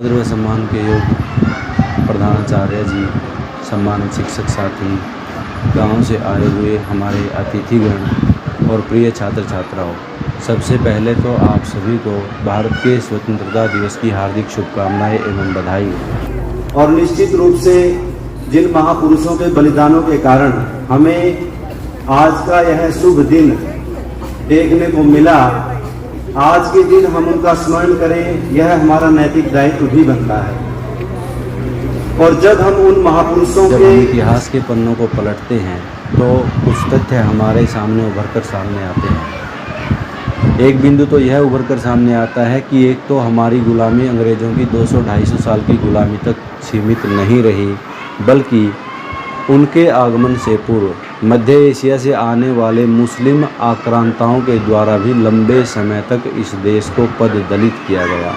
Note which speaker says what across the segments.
Speaker 1: आदर व सम्मान के योग्य प्रधानाचार्य जी, सम्मानित शिक्षक साथी, गांव से आए हुए हमारे अतिथिगण और प्रिय छात्र छात्राओं, सबसे पहले तो आप सभी को भारत के स्वतंत्रता दिवस की हार्दिक शुभकामनाएं एवं बधाई।
Speaker 2: और निश्चित रूप से जिन महापुरुषों के बलिदानों के कारण हमें आज का यह शुभ दिन देखने को मिला, आज के दिन हम उनका स्मरण करें, यह हमारा नैतिक दायित्व भी बनता है। और जब हम उन महापुरुषों के
Speaker 1: इतिहास के पन्नों को पलटते हैं तो कुछ तथ्य हमारे सामने उभर कर सामने आते हैं। एक बिंदु तो यह उभर कर सामने आता है कि एक तो हमारी गुलामी अंग्रेज़ों की 200-250 साल की गुलामी तक सीमित नहीं रही, बल्कि उनके आगमन से पूर्व मध्य एशिया से आने वाले मुस्लिम आक्रांताओं के द्वारा भी लंबे समय तक इस देश को पददलित किया गया।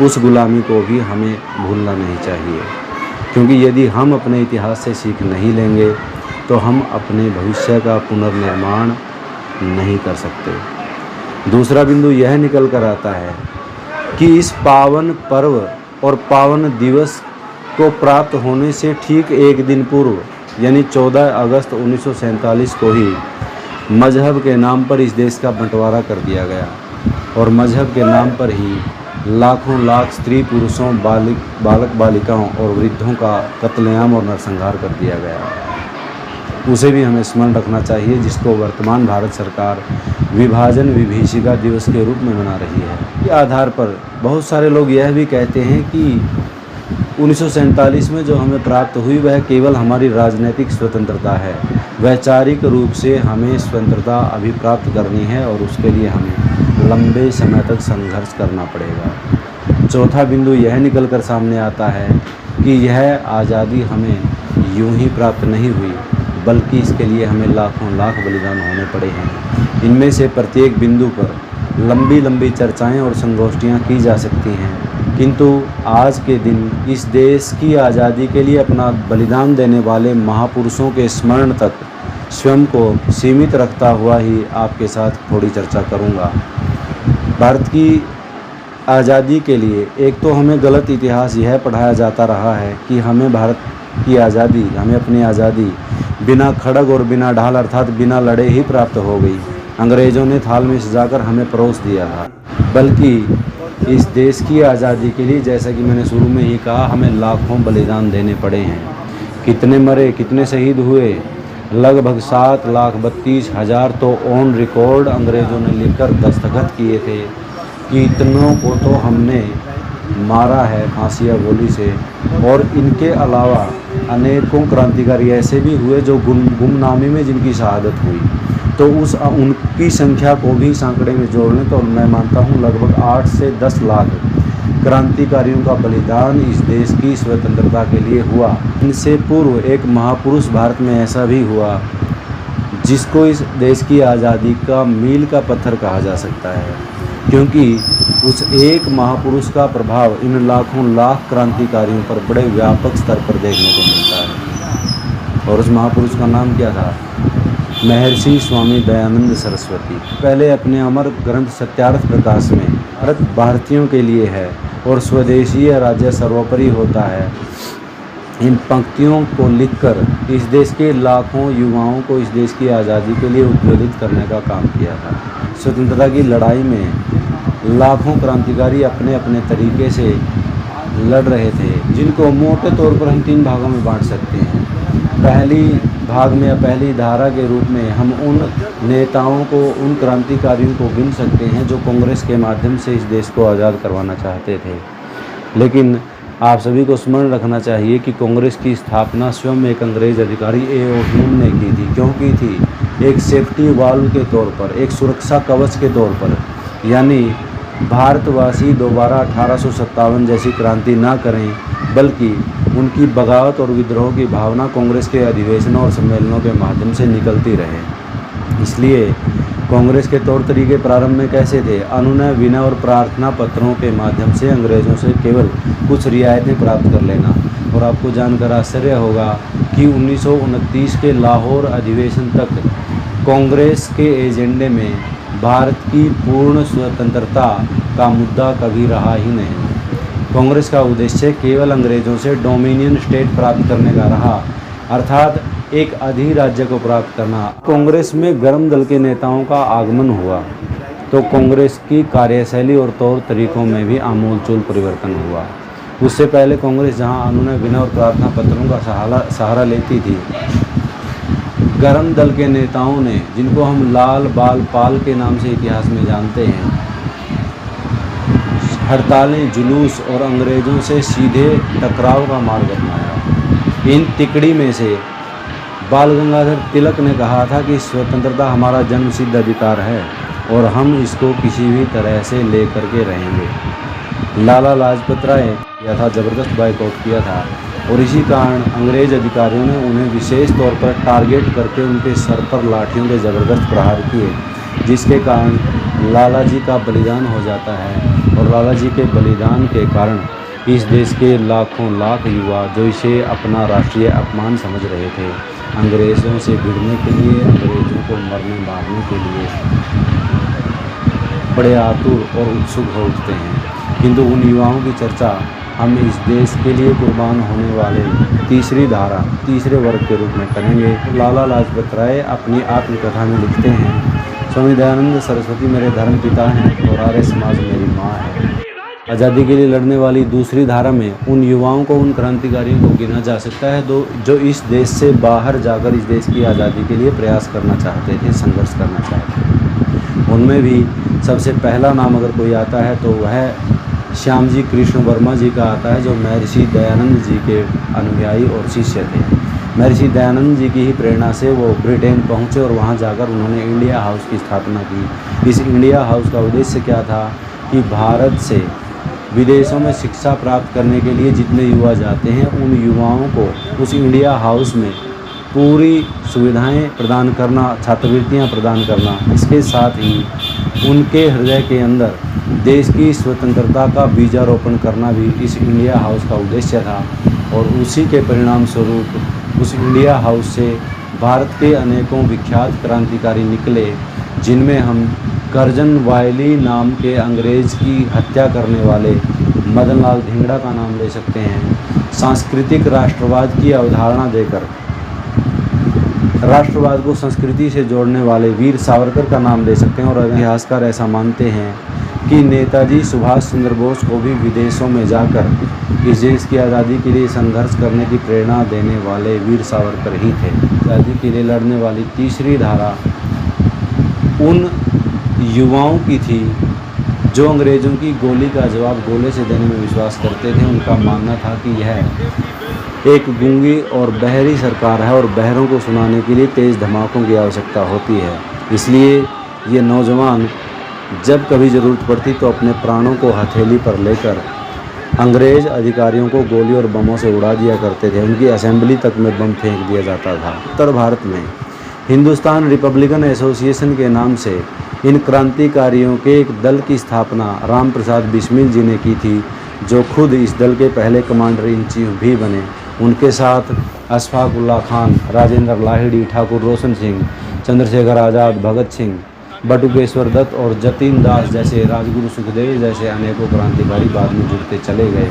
Speaker 1: उस गुलामी को भी हमें भूलना नहीं चाहिए, क्योंकि यदि हम अपने इतिहास से सीख नहीं लेंगे तो हम अपने भविष्य का पुनर्निर्माण नहीं कर सकते। दूसरा बिंदु यह निकल कर आता है कि इस पावन पर्व और पावन दिवस को प्राप्त होने से ठीक एक दिन पूर्व यानी 14 अगस्त 1947 को ही मजहब के नाम पर इस देश का बंटवारा कर दिया गया और मजहब के नाम पर ही लाखों लाख स्त्री पुरुषों, बालक बालिकाओं और वृद्धों का कत्लेआम और नरसंहार कर दिया गया। उसे भी हमें स्मरण रखना चाहिए, जिसको वर्तमान भारत सरकार विभाजन विभीषिका दिवस के रूप में मना रही है। इस आधार पर बहुत सारे लोग यह भी कहते हैं कि 1947 में जो हमें प्राप्त हुई वह केवल हमारी राजनीतिक स्वतंत्रता है, वैचारिक रूप से हमें स्वतंत्रता अभी प्राप्त करनी है और उसके लिए हमें लंबे समय तक संघर्ष करना पड़ेगा। चौथा बिंदु यह निकल कर सामने आता है कि यह आज़ादी हमें यूं ही प्राप्त नहीं हुई, बल्कि इसके लिए हमें लाखों लाख बलिदान होने पड़े हैं। इनमें से प्रत्येक बिंदु पर लंबी लंबी चर्चाएं और संगोष्ठियां की जा सकती हैं, किंतु आज के दिन इस देश की आज़ादी के लिए अपना बलिदान देने वाले महापुरुषों के स्मरण तक स्वयं को सीमित रखता हुआ ही आपके साथ थोड़ी चर्चा करूंगा। भारत की आज़ादी के लिए एक तो हमें गलत इतिहास यह पढ़ाया जाता रहा है कि हमें भारत की आज़ादी, हमें अपनी आज़ादी बिना खड़ग और बिना ढाल अर्थात बिना लड़े ही प्राप्त हो गई। अंग्रेज़ों ने थाल में सजाकर हमें परोस दिया था, बल्कि इस देश की आज़ादी के लिए, जैसा कि मैंने शुरू में ही कहा, हमें लाखों बलिदान देने पड़े हैं। कितने मरे, कितने शहीद हुए, लगभग 7,32,000 तो ऑन रिकॉर्ड अंग्रेज़ों ने लिखकर दस्तखत किए थे कि इतनों को तो हमने मारा है फांसी या गोली से। और इनके अलावा अनेकों क्रांतिकारी ऐसे भी हुए जो गुमनामी में जिनकी शहादत हुई, तो उनकी संख्या को भी सांकड़े में जोड़ लें तो मैं मानता हूँ लगभग 8 से 10 लाख क्रांतिकारियों का बलिदान इस देश की स्वतंत्रता के लिए हुआ। इनसे पूर्व एक महापुरुष भारत में ऐसा भी हुआ जिसको इस देश की आज़ादी का मील का पत्थर कहा जा सकता है, क्योंकि उस एक महापुरुष का प्रभाव इन लाखों लाख क्रांतिकारियों पर बड़े व्यापक स्तर पर देखने को मिलता है। और उस महापुरुष का नाम क्या था? महर्षि स्वामी दयानंद सरस्वती। पहले अपने अमर ग्रंथ सत्यार्थ प्रकाश में भारत भारतीयों के लिए है और स्वदेशी राज्य सर्वोपरि होता है, इन पंक्तियों को लिखकर इस देश के लाखों युवाओं को इस देश की आज़ादी के लिए उद्वेलित करने का काम किया था। स्वतंत्रता की लड़ाई में लाखों क्रांतिकारी अपने अपने तरीके से लड़ रहे थे, जिनको मोटे तौर पर हम 3 भागों में बांट सकते हैं। पहली भाग में या पहली धारा के रूप में हम उन नेताओं को, उन क्रांतिकारियों को गिन सकते हैं जो कांग्रेस के माध्यम से इस देश को आज़ाद करवाना चाहते थे। लेकिन आप सभी को स्मरण रखना चाहिए कि कांग्रेस की स्थापना स्वयं एक अंग्रेज़ अधिकारी ए.ओ. ह्यूम ने की थी। क्यों की थी? एक सेफ्टी वाल्व के तौर पर, एक सुरक्षा कवच के तौर पर, यानी भारतवासी दोबारा 1857 जैसी क्रांति ना करें, बल्कि उनकी बगावत और विद्रोह की भावना कांग्रेस के अधिवेशनों और सम्मेलनों के माध्यम से निकलती रहे। इसलिए कांग्रेस के तौर तरीके प्रारंभ में कैसे थे? अनुनय, विनय और प्रार्थना पत्रों के माध्यम से अंग्रेज़ों से केवल कुछ रियायतें प्राप्त कर लेना। और आपको जानकर आश्चर्य होगा कि 1929 के लाहौर अधिवेशन तक कांग्रेस के एजेंडे में भारत की पूर्ण स्वतंत्रता का मुद्दा कभी रहा ही नहीं। कांग्रेस का उद्देश्य केवल अंग्रेजों से डोमिनियन स्टेट प्राप्त करने का रहा, अर्थात एक अधिराज्य को प्राप्त करना। कांग्रेस में गर्म दल के नेताओं का आगमन हुआ तो कांग्रेस की कार्यशैली और तौर तरीकों में भी आमूलचूल परिवर्तन हुआ। उससे पहले कांग्रेस जहां अनुनय विनय और प्रार्थना पत्रों का सहारा लेती थी, गर्म दल के नेताओं ने, जिनको हम लाल बाल पाल के नाम से इतिहास में जानते हैं, हड़तालें, जुलूस और अंग्रेज़ों से सीधे टकराव का मार्ग अपनाया। इन तिकड़ी में से बाल गंगाधर तिलक ने कहा था कि स्वतंत्रता हमारा जन्मसिद्ध अधिकार है और हम इसको किसी भी तरह से ले करके रहेंगे। लाला लाजपत राय किया था, ज़बरदस्त बायकॉट किया था और इसी कारण अंग्रेज अधिकारियों ने उन्हें विशेष तौर पर टारगेट करके उनके सर पर लाठियों के ज़बरदस्त प्रहार किए, जिसके कारण लाला जी का बलिदान हो जाता है। और लाला जी के बलिदान के कारण इस देश के लाखों लाख युवा जो इसे अपना राष्ट्रीय अपमान समझ रहे थे, अंग्रेज़ों से भिड़ने के लिए, अंग्रेज़ों को मरने मारने के लिए बड़े आतुर और उत्सुक हो उठते हैं। किंतु उन युवाओं की चर्चा हम इस देश के लिए कुर्बान होने वाले तीसरी धारा, तीसरे वर्ग के रूप में करेंगे। लाला लाजपत राय अपनी आत्मकथा में लिखते हैं, स्वामी दयानंद सरस्वती मेरे धर्म पिता हैं और आर्य समाज मेरी माँ है। आज़ादी के लिए लड़ने वाली दूसरी धारा में उन युवाओं को, उन क्रांतिकारियों को गिना जा सकता है जो इस देश से बाहर जाकर इस देश की आज़ादी के लिए प्रयास करना चाहते थे, संघर्ष करना चाहते थे। उनमें भी सबसे पहला नाम अगर कोई आता है तो वह श्याम जी कृष्ण वर्मा जी का आता है, जो महर्षि दयानंद जी के अनुयायी और शिष्य थे। महर्षि दयानंद जी की ही प्रेरणा से वो ब्रिटेन पहुँचे और वहाँ जाकर उन्होंने इंडिया हाउस की स्थापना की। इस इंडिया हाउस का उद्देश्य क्या था कि भारत से विदेशों में शिक्षा प्राप्त करने के लिए जितने युवा जाते हैं, उन युवाओं को उस इंडिया हाउस में पूरी सुविधाएं प्रदान करना, छात्रवृत्तियां प्रदान करना, इसके साथ ही उनके हृदय के अंदर देश की स्वतंत्रता का बीजारोपण करना भी इस इंडिया हाउस का उद्देश्य था। और उसी के परिणाम स्वरूप उस इंडिया हाउस से भारत के अनेकों विख्यात क्रांतिकारी निकले, जिनमें हम करजन वायली नाम के अंग्रेज़ की हत्या करने वाले मदन लाल धिंगड़ा का नाम ले सकते हैं। सांस्कृतिक राष्ट्रवाद की अवधारणा देकर राष्ट्रवाद को संस्कृति से जोड़ने वाले वीर सावरकर का नाम ले सकते हैं। और इतिहासकार ऐसा मानते हैं कि नेताजी सुभाष चंद्र बोस को भी विदेशों में जाकर इस देश की आज़ादी के लिए संघर्ष करने की प्रेरणा देने वाले वीर सावरकर ही थे। आज़ादी के लिए लड़ने वाली तीसरी धारा उन युवाओं की थी जो अंग्रेज़ों की गोली का जवाब गोले से देने में विश्वास करते थे। उनका मानना था कि यह एक गूंगी और बहरी सरकार है और बहरों को सुनाने के लिए तेज़ धमाकों की आवश्यकता होती है। इसलिए ये नौजवान जब कभी ज़रूरत पड़ती तो अपने प्राणों को हथेली पर लेकर अंग्रेज़ अधिकारियों को गोली और बमों से उड़ा दिया करते थे। उनकी असेंबली तक में बम फेंक दिया जाता था। उत्तर भारत में हिंदुस्तान रिपब्लिकन एसोसिएशन के नाम से इन क्रांतिकारियों के एक दल की स्थापना राम प्रसाद बिस्मिल जी ने की थी, जो खुद इस दल के पहले कमांडर इन चीफ भी बने। उनके साथ अशफाक उल्लाह खान, राजेंद्र लाहिड़ी, ठाकुर रोशन सिंह, चंद्रशेखर आज़ाद, भगत सिंह, बटुकेश्वर दत्त और जतीन दास जैसे, राजगुरु सुखदेव जैसे अनेकों क्रांतिकारी बाद में जुड़ते चले गए।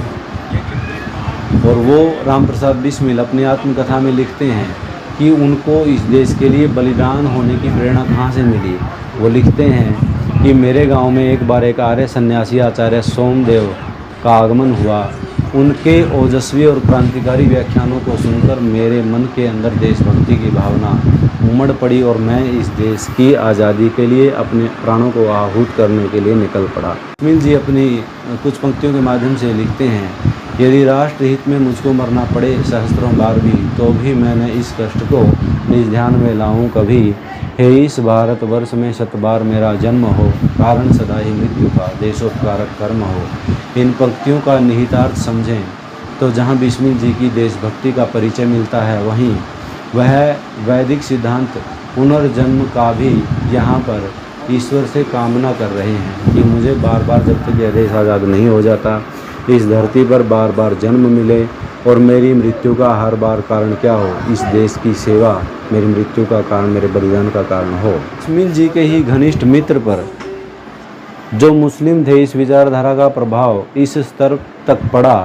Speaker 1: और वो राम प्रसाद बिस्मिल अपनी आत्मकथा में लिखते हैं कि उनको इस देश के लिए बलिदान होने की प्रेरणा कहाँ से मिली। वो लिखते हैं कि मेरे गांव में एक बार एक आर्य सन्यासी आचार्य सोमदेव का आगमन हुआ। उनके ओजस्वी और क्रांतिकारी व्याख्यानों को सुनकर मेरे मन के अंदर देशभक्ति की भावना उमड़ पड़ी और मैं इस देश की आज़ादी के लिए अपने प्राणों को आहूत करने के लिए निकल पड़ा। बिस्मिल जी अपनी कुछ पंक्तियों के माध्यम से लिखते हैं, यदि राष्ट्र हित में मुझको मरना पड़े सहस्त्रों बार भी, तो भी मैंने इस कष्ट को निज ध्यान में लाऊं कभी। हे इस भारतवर्ष में शत बार मेरा जन्म हो, कारण सदा ही मृत्यु का देशोपकारक कर्म हो। इन पंक्तियों का निहितार्थ समझें तो जहाँ बिस्मिल जी की देशभक्ति का परिचय मिलता है, वहीं वह वैदिक सिद्धांत पुनर्जन्म का भी यहाँ पर ईश्वर से कामना कर रहे हैं कि मुझे बार बार जब तक यह देश आज़ाद नहीं हो जाता, इस धरती पर बार बार जन्म मिले और मेरी मृत्यु का हर बार कारण क्या हो, इस देश की सेवा मेरी मृत्यु का कारण, मेरे बलिदान का कारण हो। बिस्मिल जी के ही घनिष्ठ मित्र पर जो मुस्लिम थे, इस विचारधारा का प्रभाव इस स्तर तक पड़ा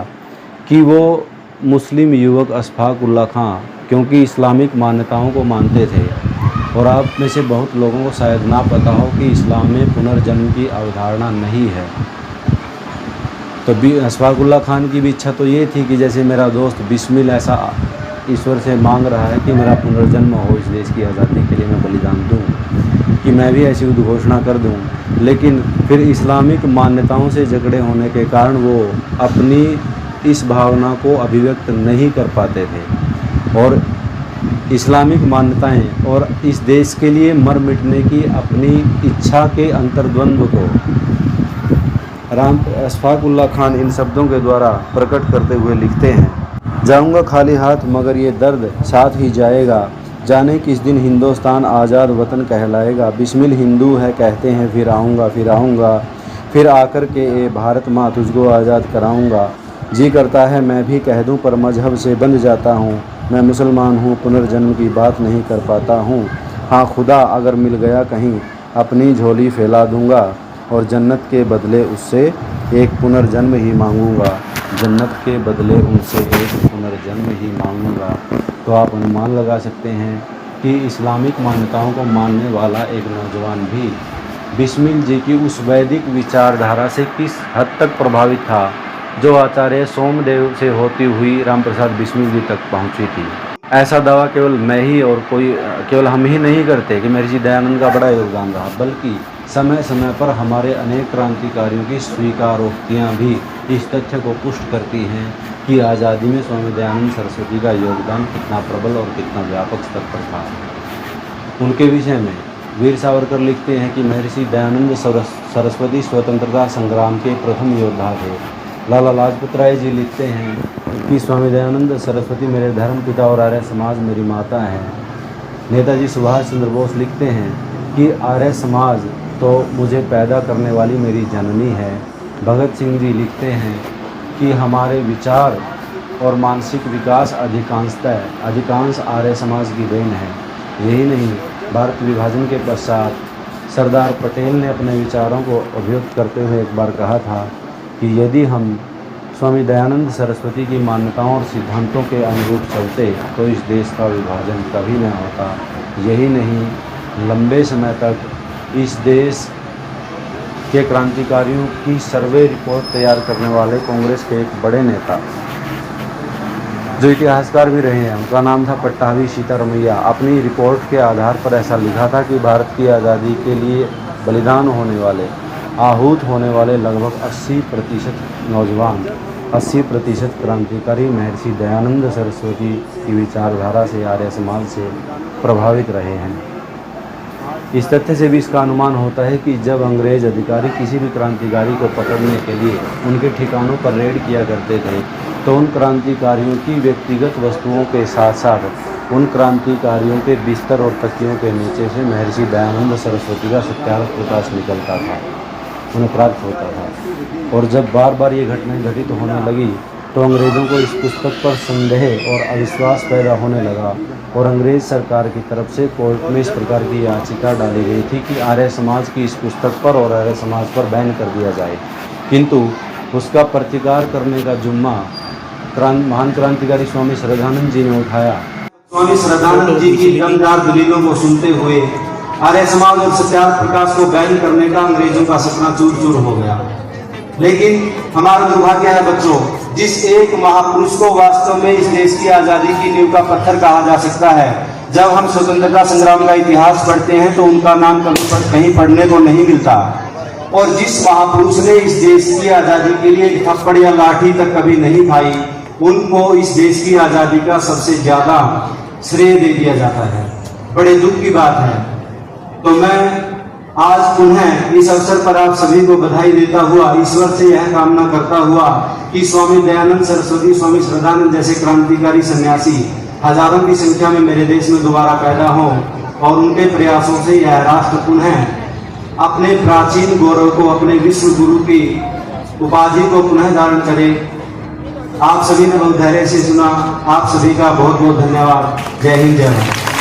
Speaker 1: कि वो मुस्लिम युवक अशफाक उल्लाह खां क्योंकि इस्लामिक मान्यताओं को मानते थे, और आप में से बहुत लोगों को शायद ना पता हो कि इस्लाम में पुनर्जन्म की अवधारणा नहीं है। तो अशफाक उल्लाह खान की भी इच्छा तो ये थी कि जैसे मेरा दोस्त बिस्मिल ऐसा ईश्वर से मांग रहा है कि मेरा पुनर्जन्म हो, इस देश की आज़ादी के लिए मैं बलिदान दूँ, कि मैं भी ऐसी उद्घोषणा कर दूँ। लेकिन फिर इस्लामिक मान्यताओं से झगड़े होने के कारण वो अपनी इस भावना को अभिव्यक्त नहीं कर पाते थे, और इस्लामिक मान्यताएं और इस देश के लिए मर मिटने की अपनी इच्छा के अंतर्द्वंद्व को अशफाक उल्लाह खान इन शब्दों के द्वारा प्रकट करते हुए लिखते हैं, जाऊंगा खाली हाथ मगर ये दर्द साथ ही जाएगा, जाने किस दिन हिंदुस्तान आज़ाद वतन कहलाएगा, बिस्मिल हिंदू है कहते हैं फिर आऊँगा, फिर आकर के ए भारत माँ तुझको आज़ाद कराऊँगा, जी करता है मैं भी कह दूँ पर मजहब से बंध जाता हूँ, मैं मुसलमान हूँ पुनर्जन्म की बात नहीं कर पाता हूँ, हाँ खुदा अगर मिल गया कहीं अपनी झोली फैला दूँगा, और जन्नत के बदले उससे एक पुनर्जन्म ही मांगूंगा, जन्नत के बदले उनसे एक पुनर्जन्म ही मांगूंगा। तो आप अनुमान लगा सकते हैं कि इस्लामिक मान्यताओं को मानने वाला एक नौजवान भी बिस्मिल जी की उस वैदिक विचारधारा से किस हद तक प्रभावित था जो आचार्य सोमदेव से होती हुई रामप्रसाद बिस्मिल जी तक पहुंची थी। ऐसा दावा केवल मैं ही और केवल हम ही नहीं करते कि महर्षि दयानंद का बड़ा योगदान रहा, बल्कि समय समय पर हमारे अनेक क्रांतिकारियों की स्वीकारोक्तियाँ भी इस तथ्य को पुष्ट करती हैं कि आज़ादी में स्वामी दयानंद सरस्वती का योगदान कितना प्रबल और कितना व्यापक स्तर पर था। उनके विषय में वीर सावरकर लिखते हैं कि महर्षि दयानंद सरस्वती स्वतंत्रता संग्राम के प्रथम योद्धा थे। लाला लाजपत राय जी लिखते हैं कि स्वामी दयानंद सरस्वती मेरे धर्म पिता और आर्य समाज मेरी माता हैं। नेताजी सुभाष चंद्र बोस लिखते हैं कि आर्य समाज तो मुझे पैदा करने वाली मेरी जननी है। भगत सिंह जी लिखते हैं कि हमारे विचार और मानसिक विकास अधिकांश आर्य समाज की देन है। यही नहीं, भारत विभाजन के पश्चात सरदार पटेल ने अपने विचारों को अभिव्यक्त करते हुए एक बार कहा था कि यदि हम स्वामी दयानंद सरस्वती की मान्यताओं और सिद्धांतों के अनुरूप चलते तो इस देश का विभाजन कभी न होता। यही नहीं, लंबे समय तक इस देश के क्रांतिकारियों की सर्वे रिपोर्ट तैयार करने वाले कांग्रेस के एक बड़े नेता जो इतिहासकार भी रहे हैं, उनका नाम था पट्टाभी सीतारमैया, अपनी रिपोर्ट के आधार पर ऐसा लिखा था कि भारत की आज़ादी के लिए बलिदान होने वाले, आहूत होने वाले लगभग 80% नौजवान, 80% क्रांतिकारी महर्षि दयानंद सरस्वती की विचारधारा से, आर्य समाज से प्रभावित रहे हैं। इस तथ्य से भी इसका अनुमान होता है कि जब अंग्रेज अधिकारी किसी भी क्रांतिकारी को पकड़ने के लिए उनके ठिकानों पर रेड किया करते थे तो उन क्रांतिकारियों की व्यक्तिगत वस्तुओं के साथ साथ उन क्रांतिकारियों के बिस्तर और तकियों के नीचे से महर्षि दयानंद सरस्वती का सत्यार्थ प्रकाश निकलता था, उन्हें प्राप्त होता था। और जब बार बार ये घटनाएं घटित होने लगी तो अंग्रेज़ों को इस पुस्तक पर संदेह और अविश्वास पैदा होने लगा और अंग्रेज़ सरकार की तरफ से कोर्ट में इस प्रकार की याचिका डाली गई थी कि आर्य समाज की इस पुस्तक पर और आर्य समाज पर बैन कर दिया जाए। किंतु उसका प्रतिकार करने का जिम्मा महान क्रांतिकारी स्वामी श्रद्धानंद जी ने उठाया।
Speaker 2: स्वामी श्रद्धानंद जी की दमदार दलीलों को सुनते हुए आर्य समाज और सत्यार्थ प्रकाश को बैन करने का अंग्रेजों का सपना चूर चूर हो गया। लेकिन हमारा दुर्भाग्य है बच्चों, जिस एक महापुरुष को वास्तव में इस देश की आजादी की नींव का पत्थर कहा जा सकता है, जब हम स्वतंत्रता संग्राम का इतिहास पढ़ते हैं तो उनका नाम कहीं पढ़ने को नहीं मिलता। और जिस महापुरुष ने इस देश की आजादी के लिए थप्पड़ या लाठी तक कभी नहीं खाई, उनको इस देश की आजादी का सबसे ज्यादा श्रेय दे दिया जाता है। बड़े दुख की बात है। तो मैं आज पुनः इस अवसर पर आप सभी को बधाई देता हुआ ईश्वर से यह कामना करता हुआ कि स्वामी दयानंद सरस्वती, स्वामी श्रद्धानंद जैसे क्रांतिकारी सन्यासी हजारों की संख्या में मेरे देश में दोबारा पैदा हो और उनके प्रयासों से यह राष्ट्र पुनः अपने प्राचीन गौरव को, अपने विश्व गुरु की उपाधि को पुनः धारण करे। आप सभी ने बहुत धैर्य से सुना। आप सभी का बहुत बहुत धन्यवाद। जय हिंद, जय भारत।